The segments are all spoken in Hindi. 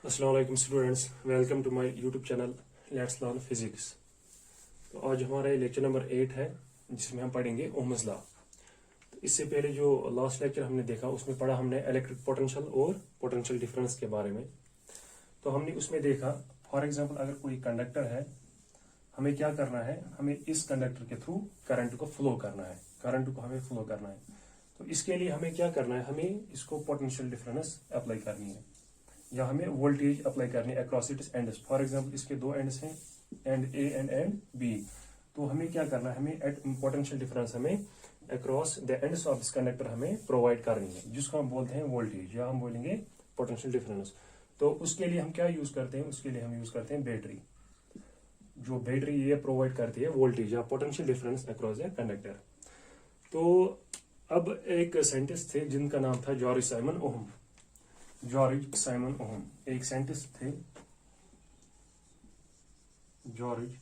अस्सलाम वालेकुम students, welcome to my YouTube channel let's learn physics. तो आज हमारा लेक्चर नंबर 8 है जिसमें हम पढ़ेंगे ओम्स लॉ। तो इससे पहले जो लास्ट लेक्चर हमने देखा उसमें पढ़ा हमने इलेक्ट्रिक पोटेंशियल और पोटेंशियल डिफरेंस के बारे में। तो हमने उसमें देखा फॉर एग्जांपल अगर कोई कंडक्टर है, हमें क्या करना है, हमें इस कंडक्टर के थ्रू करंट को फ्लो करना है, करंट को हमें फ्लो करना है। तो इसके लिए हमें क्या करना है, हमें इसको पोटेंशियल डिफरेंस अप्लाई करनी है या हमें वोल्टेज अप्लाई करनी है across its ends. For example इसके दो एंड्स हैं, end A and end B. तो हमें क्या करना है, हमें पोटेंशियल डिफरेंस हमें across the ends of this conductor हमें प्रोवाइड करनी है, जिसको हम बोलते हैं वोल्टेज या हम बोलेंगे पोटेंशियल डिफरेंस। तो उसके लिए हम क्या यूज करते हैं, उसके लिए हम यूज करते हैं बैटरी। जो बैटरी ये प्रोवाइड करती है वोल्टेज या potential difference across the conductor. तो अब एक साइंटिस्ट थे जिनका नाम था George Simon ohm. George Simon ohm एक साइंटिस्ट थे, जॉर्ज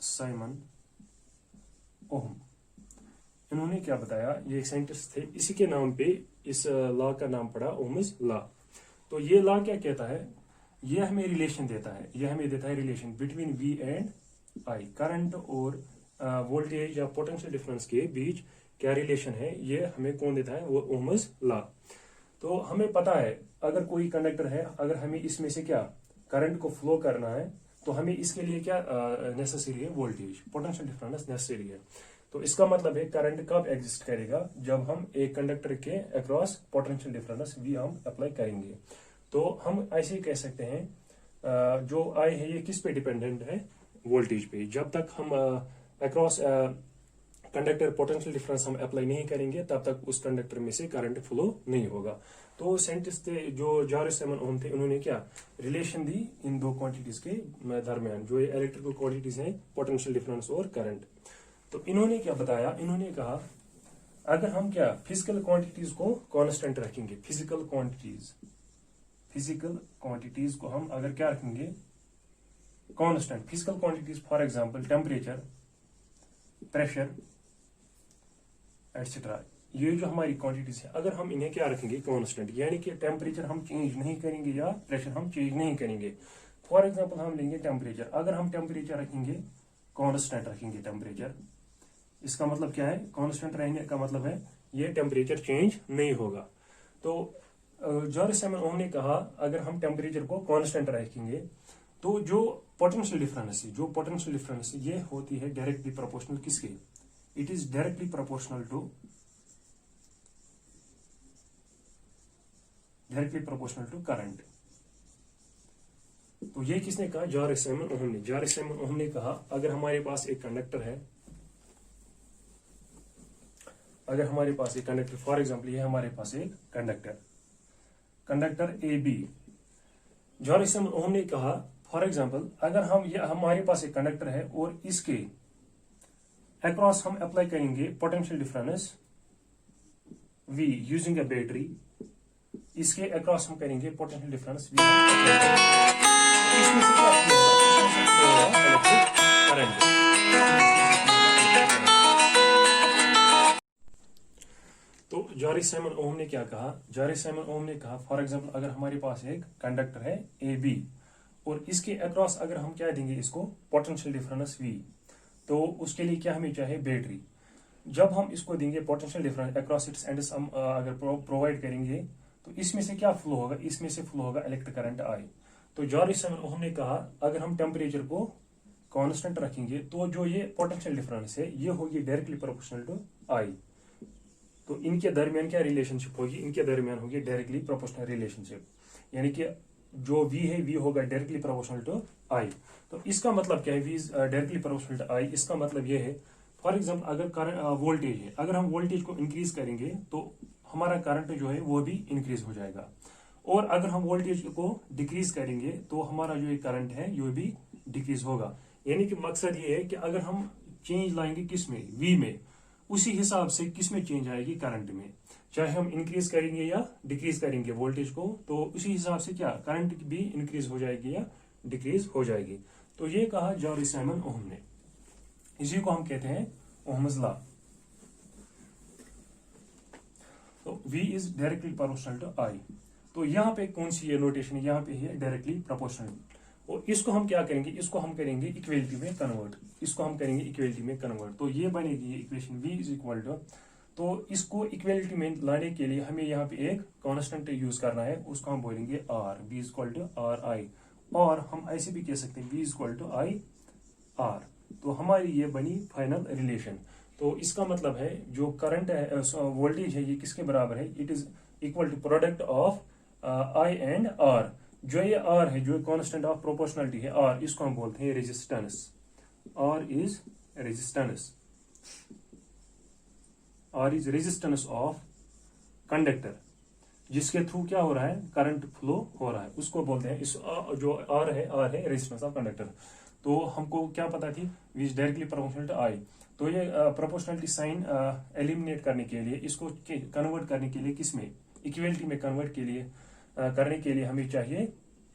साइमन ओहम। इन्होंने क्या बताया, ये एक साइंटिस्ट थे, इसी के नाम पे इस लॉ का नाम पड़ा ओम्स लॉ। तो ये लॉ क्या कहता है, ये हमें रिलेशन देता है, ये हमें देता है relation between V and I. Current और वोल्टेज या पोटेंशियल डिफरेंस के बीच क्या रिलेशन है, ये हमें कौन देता है, वो ओम्स लॉ। तो हमें पता है अगर कोई कंडक्टर है, अगर हमें इसमें से क्या करंट को फ्लो करना है तो हमें इसके लिए क्या नेसेसरी है, वोल्टेज, पोटेंशियल डिफरेंस नेसेसरी है। तो इसका मतलब है करंट कब एग्जिस्ट करेगा, जब हम एक कंडक्टर के अक्रॉस पोटेंशियल डिफरेंस वी हम अप्लाई करेंगे। तो हम ऐसे ही कह सकते हैं जो आई है ये किस पे डिपेंडेंट है, वोल्टेज पे। जब तक हम अक्रॉस कंडक्टर पोटेंशियल डिफरेंस हम अप्लाई नहीं करेंगे तब तक उस कंडक्टर में से करंट फ्लो नहीं होगा। तो साइंटिस्ट थे जो जॉर्ज साइमन ओहम थे, उन्होंने क्या रिलेशन दी इन दो क्वांटिटीज के दरमियान, जो ये इलेक्ट्रिकल क्वांटिटीज हैं, पोटेंशियल डिफरेंस और करंट। तो इन्होंने क्या बताया, इन्होंने कहा अगर हम क्या फिजिकल क्वांटिटीज को कांस्टेंट रखेंगे, फिजिकल क्वांटिटीज को हम अगर क्या रखेंगे constant, physical quantities for example temperature, pressure etcetera, ये जो हमारी क्वांटिटीज है अगर हम इन्हें क्या रखेंगे कांस्टेंट, यानी कि टेम्परेचर हम चेंज नहीं करेंगे या प्रेशर हम चेंज नहीं करेंगे। फॉर एग्जांपल हम लेंगे टेम्परेचर, अगर हम टेम्परेचर रखेंगे कांस्टेंट रखेंगे टेम्परेचर, इसका मतलब क्या है, कांस्टेंट रहने का मतलब है ये टेम्परेचर चेंज नहीं होगा। तो जॉर्ज साइमन ओहम ने कहा अगर हम टेम्परेचर को कांस्टेंट रखेंगे तो जो पोटेंशियल डिफरेंस है, जो पोटेंशियल डिफरेंस ये होती है डायरेक्टली प्रोपोर्शनल किसके, it is directly proportional to current. तो ये किसने कहा, जॉर्ज साइमन ओहम ने। जॉर्ज साइमन ओहम ने कहा अगर हमारे पास एक कंडक्टर है, अगर हमारे पास एक कंडक्टर, फॉर एग्जांपल ये हमारे पास एक conductor A B. George Simon Ohm ने कहा फॉर एग्जांपल अगर हम ये हमारे पास एक कंडक्टर है और इसके अक्रॉस हम अप्लाई करेंगे potential difference V using a battery, इसके अक्रॉस हम करेंगे पोटेंशियल डिफरेंस V, इसमें से क्या इलेक्ट्रिक करंट। तो जॉर्ज साइमन ओहम ने क्या कहा, जॉर्ज साइमन ओहम ने कहा फॉर एग्जांपल अगर हमारे पास एक कंडक्टर है AB और इसके अक्रॉस अगर हम क्या देंगे इसको पोटेंशियल डिफरेंस V, तो उसके लिए क्या हमें चाहिए, बैटरी। जब हम इसको देंगे potential difference across its ends हम अगर प्रोवाइड करेंगे तो इसमें से क्या फ्लो होगा, इसमें से फ्लो होगा इलेक्ट्रिक करंट आई। तो जॉर्ज साइमन ओहम ने कहा अगर हम टेम्परेचर को कांस्टेंट रखेंगे तो जो ये पोटेंशियल डिफरेंस है ये होगी डायरेक्टली प्रोपोर्शनल टू आई। तो इनके दरमियान क्या रिलेशनशिप होगी, इनके दरमियान होगी डायरेक्टली प्रोपोर्शनल रिलेशनशिप, यानी कि जो V है V होगा डायरेक्टली प्रोपोर्शनल टू I। तो इसका मतलब क्या है, V directly proportional to I, इसका मतलब ये है फॉर एग्जांपल अगर करंट वोल्टेज है, अगर हम वोल्टेज को इंक्रीज करेंगे तो हमारा करंट जो है वो भी इंक्रीज हो जाएगा, और अगर हम वोल्टेज को डिक्रीज करेंगे तो हमारा जो ये करंट है ये भी डिक्रीज होगा। यानी कि मकसद ये है कि अगर हम चेंज लाएंगे किस में, V में, उसी हिसाब से किस में चेंज आएगी, करंट में। चाहे हम इंक्रीज करेंगे या डिक्रीज करेंगे वोल्टेज को तो उसी हिसाब से क्या करंट भी इंक्रीज हो जाएगी या डिक्रीज हो जाएगी। तो ये कहा जॉर्ज साइमन ओहम ने, इसी को हम कहते हैं ओहम्स लॉ, तो V is directly proportional to I। तो यहाँ पे कौन सी ये नोटेशन है, यहाँ पे है डायरेक्टली प्रोपोर्शनल। और इसको हम क्या करेंगे, इसको हम करेंगे इक्वेलिटी में कन्वर्ट, इसको हम करेंगे इक्वेलिटी में कन्वर्ट। तो ये बनेगी ये equation V is equal to, तो इसको इक्वेलिटी में लाने के लिए हमें यहाँ पे एक कांस्टेंट यूज करना है, उसको हम बोलेंगे R, V is equal to RI। और हम ऐसे भी कह सकते हैं V is equal to I R। तो हमारी ये बनी फाइनल रिलेशन। तो इसका मतलब है जो करंट है, वोल्टेज है, ये किसके बराबर है, it is equal to product of I and R। जो ये R है, जो कांस्टेंट ऑफ प्रोपोर्शनलिटी है R, इसको हम बोलते हैं resistance. R is resistance, R is resistance of conductor, जिसके थ्रू क्या हो रहा है, करंट फ्लो हो रहा है, उसको बोलते हैं, इस जो R है रेजिस्टेंस ऑफ कंडक्टर। तो हमको क्या पता थी, V is directly proportional to I। तो ये प्रोपोर्शनलिटी साइन एलिमिनेट करने के लिए, इसको कन्वर्ट करने के लिए, किसमें, इक्वलिटी में कन्वर्ट के लिए करने के लिए हमें चाहिए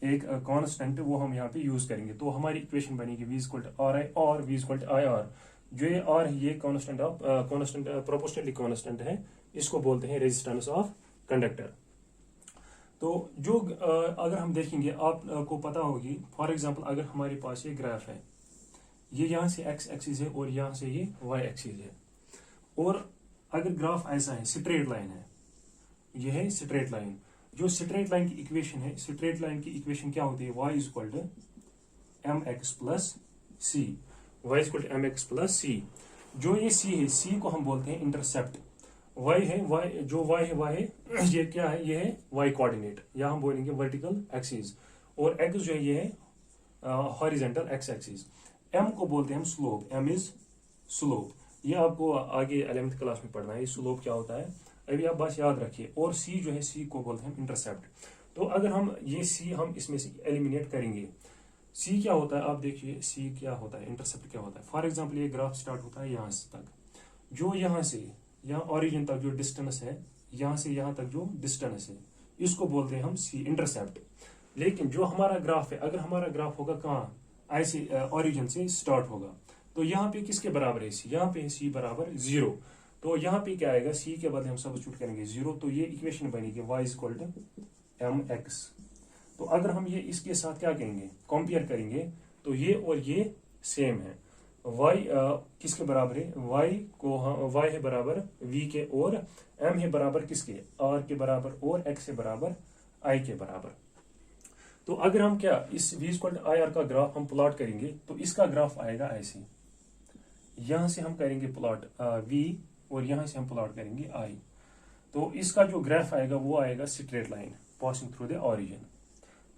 एक कांस्टेंट, वो हम यहाँ पे यूज करेंगे। तो हमारी इक्वेशन बनेगी V इक्वल टू RI और V इक्वल टू IR। जो ये R है, ये कांस्टेंट ऑफ प्रोपोर्शनलिटी कांस्टेंट है, इसको बोलते हैं रेजिस्टेंस ऑफ कंडक्टर। तो जो अगर हम देखेंगे, आपको पता होगी, फॉर एग्जांपल अगर हमारे पास ये ग्राफ है, ये यहाँ से x एक्सिस है और यहाँ से ये y एक्सिस है, और अगर ग्राफ ऐसा है, स्ट्रेट लाइन है, ये है स्ट्रेट लाइन। जो स्ट्रेट लाइन की इक्वेशन है, स्ट्रेट लाइन की इक्वेशन क्या होती है, y is equal to mx plus C, y is equal to mx plus C. जो ये c है, c को हम बोलते हैं इंटरसेप्ट। y है, जो y है, ये क्या है, ये है y कोऑर्डिनेट, या हम बोलेंगे वर्टिकल एक्सिस, और x जो है, ये है हॉरिजॉन्टल x एक्सिस। m को बोलते हैं हम स्लोप, m इज स्लोप। ये आपको आगे 11th क्लास में पढ़ना है, स्लोप क्या होता है, अभी आप बस याद रखिए। और c जो है, c को बोलते हैं हम इंटरसेप्ट। तो अगर हम ये c हम इसमें से एलिमिनेट करेंगे, c क्या होता है, आप देखिए c क्या होता है, इंटरसेप्ट क्या होता है। फॉर एग्जाम्पल ये ग्राफ स्टार्ट होता है यहाँ से तक, जो यहाँ से यहाँ ओरिजिन तक जो डिस्टेंस है, यहाँ से यहाँ तक जो डिस्टेंस है, इसको बोलते हैं हम c इंटरसेप्ट। लेकिन जो हमारा ग्राफ है, अगर हमारा ग्राफ होगा कहाँ, ऐसे ओरिजिन से स्टार्ट होगा, तो यहाँ पे किसके बराबर है c, यहाँ पे c बराबर 0। तो यहाँ पे क्या आएगा, c के बदले हम सब्स्टिट्यूट करेंगे 0। तो ये इक्वेशन बनेगी y is equal to mx। तो अगर हम ये इसके साथ क्या करेंगे, कंपेयर करेंगे, तो ये और ये सेम है। y किसके बराबर है, y है बराबर v के, और m है बराबर किसके, r के बराबर, और x है बराबर i के बराबर। तो अगर हम क्या इस v इक्वल टू IR का ग्राफ हम प्लॉट करेंगे, तो इसका ग्राफ आएगा ऐसे, यहां से हम करेंगे प्लॉट v, और यहां से हम प्लॉट करेंगे I। तो इसका जो ग्राफ आएगा, वो आएगा straight line passing through the origin.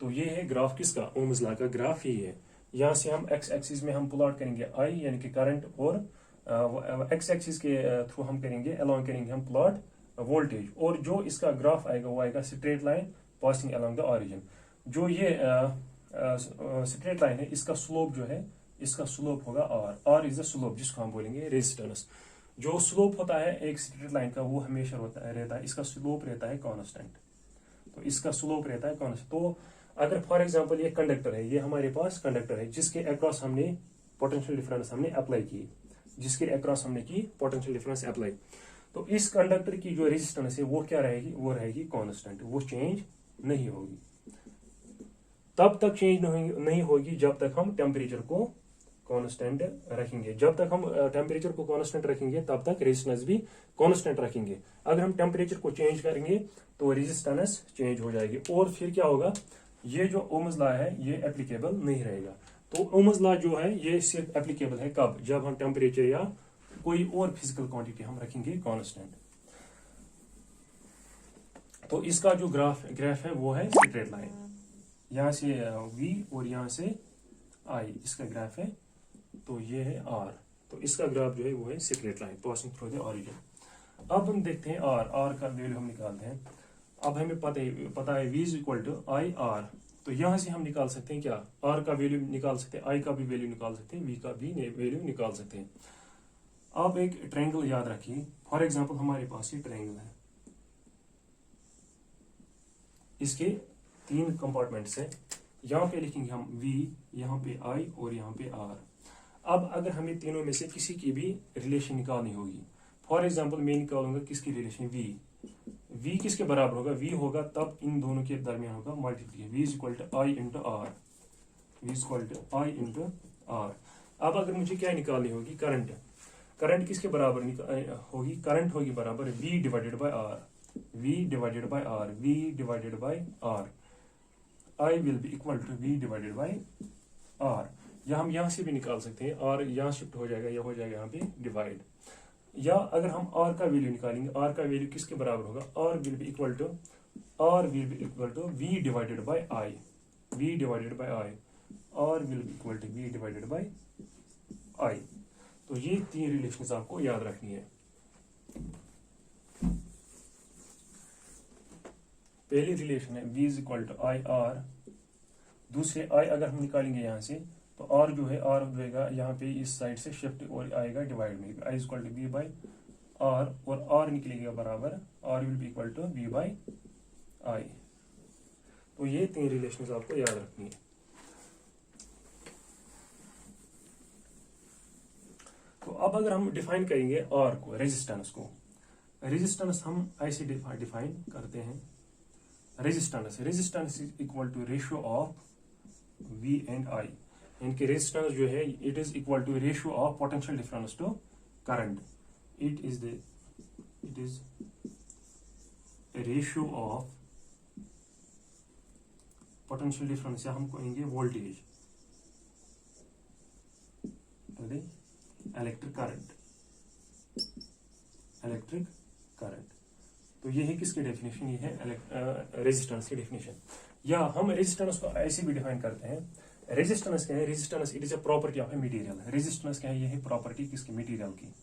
तो ये है ग्राफ किसका, ओम्स लॉ का ग्राफ ही है। यहाँ से हम x एक्सिस में हम प्लॉट करेंगे I यानी कि करंट, और x एक्सिस के थ्रू हम करेंगे, अलोंग करेंगे हम प्लॉट वोल्टेज, और जो इसका ग्राफ आएगा वो आएगा straight line passing along the origin. जो ये स्ट्रेट लाइन है, इसका स्लोप जो है, इसका स्लोप होगा R इज द स्लोप, जिसको हम बोलेंगे रेजिस्टेंस। जो स्लोप होता है एक स्ट्रेट लाइन का, वो हमेशा रहता है, इसका स्लोप रहता है कांस्टेंट। तो इसका स्लोप रहता है कांस्टेंट। तो अगर फॉर एग्जांपल ये कंडक्टर है, ये हमारे पास कंडक्टर है, जिसके अक्रॉस हमने पोटेंशियल डिफरेंस हमने अप्लाई की, जिसके अक्रॉस हमने की पोटेंशियल डिफरेंस अप्लाई, तो इस कंडक्टर की जो रेजिस्टेंस है, वो क्या रहेगी, वो रहेगी कांस्टेंट, वो चेंज नहीं होगी। तब तक चेंज नहीं होगी जब तक हम टेम्परेचर को कांस्टेंट रखेंगे। जब तक हम टेम्परेचर को कांस्टेंट रखेंगे, तब तक रेजिस्टेंस भी कांस्टेंट रखेंगे। अगर हम टेम्परेचर को चेंज करेंगे, तो रेजिस्टेंस चेंज हो जाएगी, और फिर क्या होगा, ये जो ओम्स लॉ है, ये एप्लीकेबल नहीं रहेगा। तो ओम्स लॉ जो है, ये सिर्फ एप्लीकेबल है कब, जब हम टेम्परेचर या कोई और फिजिकल क्वांटिटी हम रखेंगे कांस्टेंट। तो इसका जो ग्राफ है, वो है स्ट्रेट लाइन, यहाँ से v और यहाँ से I, इसका ग्राफ है। तो ये है R, तो इसका ग्राफ जो है वो है straight line passing through the origin. अब हम देखते हैं R का वैल्यू हम निकालते हैं। अब हमें पता है v is equal to IR। तो यहाँ से हम निकाल सकते हैं क्या, R का वैल्यू निकाल सकते हैं, I का भी वैल्यू निकाल सकते हैं, v का भी वैल्यू निकाल सकते हैं। आप एक ट्रायंगल याद रखिए, फॉर एग्जांपल हमारे पास ये ट्रायंगल है, इसके 3 कंपार्टमेंट्स है। यहाँ पे लिखेंगे हम v, यहाँ पे I और यहाँ पे R। अब अगर हमें तीनों में से किसी की भी रिलेशन निकालनी होगी, फॉर एग्जाम्पल मैं निकालूंगा किसकी रिलेशन v किसके बराबर होगा, v होगा तब इन दोनों के दरमियान होगा multiplication, v is equal to I into R, v is equal to I into R. अब अगर मुझे क्या निकालनी होगी, करंट, करंट किसके बराबर होगी, करंट होगी बराबर v divided by R, v divided by R, v divided by R, I will be equal to v divided by R. या हम यहाँ से भी निकाल सकते हैं, r यहाँ शिफ्ट हो जाएगा, यह हो जाएगा यहाँ पे डिवाइड। या अगर हम r का वैल्यू निकालेंगे, r का वैल्यू किसके बराबर होगा, r will be equal to v divided by i, v divided by i, r will be equal to v divided by i। तो ये तीन रिलेशंस आपको याद रखनी है। पहली रिलेशन है v is equal to I R, दूसरे i अगर हम निकालेंगे यहाँ से तो r जो है, r हो जाएगा यहाँ पे इस साइड से शिफ्ट और आएगा डिवाइड में, i is equal to v by r, और r निकलेगा बराबर r will be equal to v by i। तो ये तीन रिलेशंस आपको याद रखनी है। तो अब अगर हम डिफाइन करेंगे r को, रेजिस्टेंस को, रेजिस्टेंस हम ऐसे डिफाइन करते हैं, resistance is equal to ratio of v and i, इनके रेजिस्टेंस जो है it is equal to ratio of potential difference to current, it is ratio of potential difference, या हम कहेंगे voltage to the electric current. तो ये है किसकी डेफिनेशन, ये है रेजिस्टेंस की डेफिनेशन। या हम रेजिस्टेंस को ऐसे भी डिफाइन करते हैं, रेजिस्टेंस क्या है, resistance it is a property of a material, resistance क्या है, ये है प्रॉपर्टी किसकी, मटेरियल की,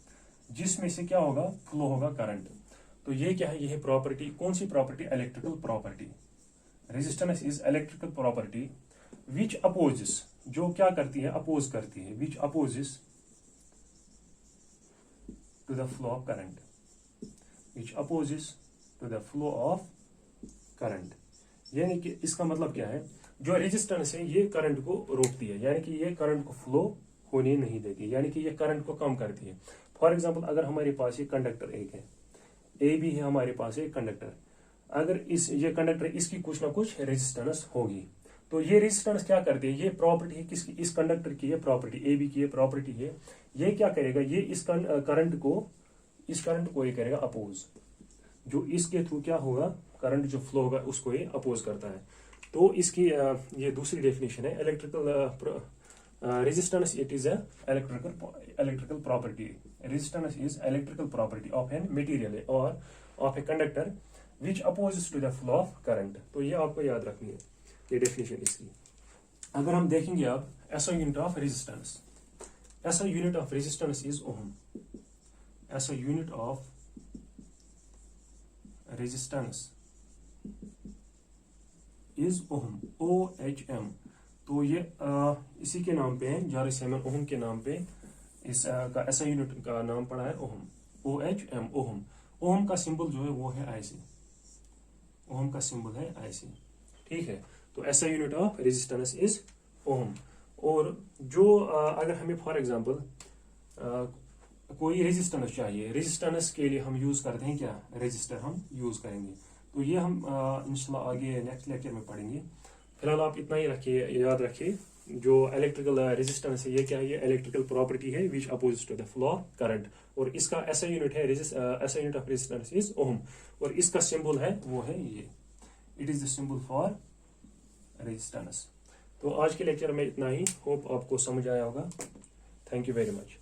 जिसमें से क्या होगा, फ्लो होगा करंट। तो ये क्या है, ये है प्रॉपर्टी, कौन सी property, electrical property. Resistance is electrical property which opposes, जो क्या करती है, अपोज करती है, which opposes to the flow of current, which opposes to the flow of current. यानी कि इसका मतलब क्या है, जो रेजिस्टेंस है ये करंट को रोकती है, यानी कि ये करंट को फ्लो होने नहीं देती, यानी कि ये करंट को कम करती है। फॉर एग्जांपल अगर हमारे पास ये कंडक्टर एक है, ए भी है हमारे पास एक कंडक्टर, अगर ये कंडक्टर इसकी कुछ ना कुछ रेजिस्टेंस होगी, तो ये रेजिस्टेंस क्या करती है, ये प्रॉपर्टी है किसकी, इस कंडक्टर की, ये प्रॉपर्टी ए बी की ये प्रॉपर्टी है, ये क्या करेगा, ये इस करंट को ये करेगा अपोज, जो इसके थ्रू क्या होगा, करंट जो फ्लो होगा उसको ये अपोज करता है। तो इसकी ये दूसरी डेफिनेशन है, electrical resistance it is electrical property, resistance is electrical property of an material और of a conductor which opposes to the flow of current. तो ये आपको याद रखनी है, ये डेफिनेशन इसकी। अगर हम देखेंगे अब SI unit of resistance, SI unit of resistance is ohm, SI unit of resistance is ohm, OHM। तो ये इसी के नाम पे है, जारी सैमुअल ओहम के नाम पे इस का SI यूनिट का नाम पड़ा है ओहम, OHM, ओहम। ओहम का सिंबल जो है वो है ऐसे, ओहम का सिंबल है ऐसे, ठीक है। तो SI unit of resistance is ohm. और जो अगर हमें फॉर एग्जांपल कोई रेजिस्टेंस चाहिए, रेजिस्टेंस के लिए हम यूज करते हैं क्या, रेजिस्टर हम यूज करेंगे। तो ये हम इंशाल्लाह आगे नेक्स्ट लेक्चर में पढ़ेंगे। फिलहाल आप इतना ही रखिए, याद रखिए, जो इलेक्ट्रिकल रेजिस्टेंस है ये क्या है, ये इलेक्ट्रिकल प्रॉपर्टी है which oppose to the flow of current, और इसका SI यूनिट है, SI unit of resistance is ohm, और इसका सिंबल है वो है ये, it is the symbol for resistance. तो आज के लेक्चर में इतना ही, होप आपको समझ आया होगा। Thank you very much.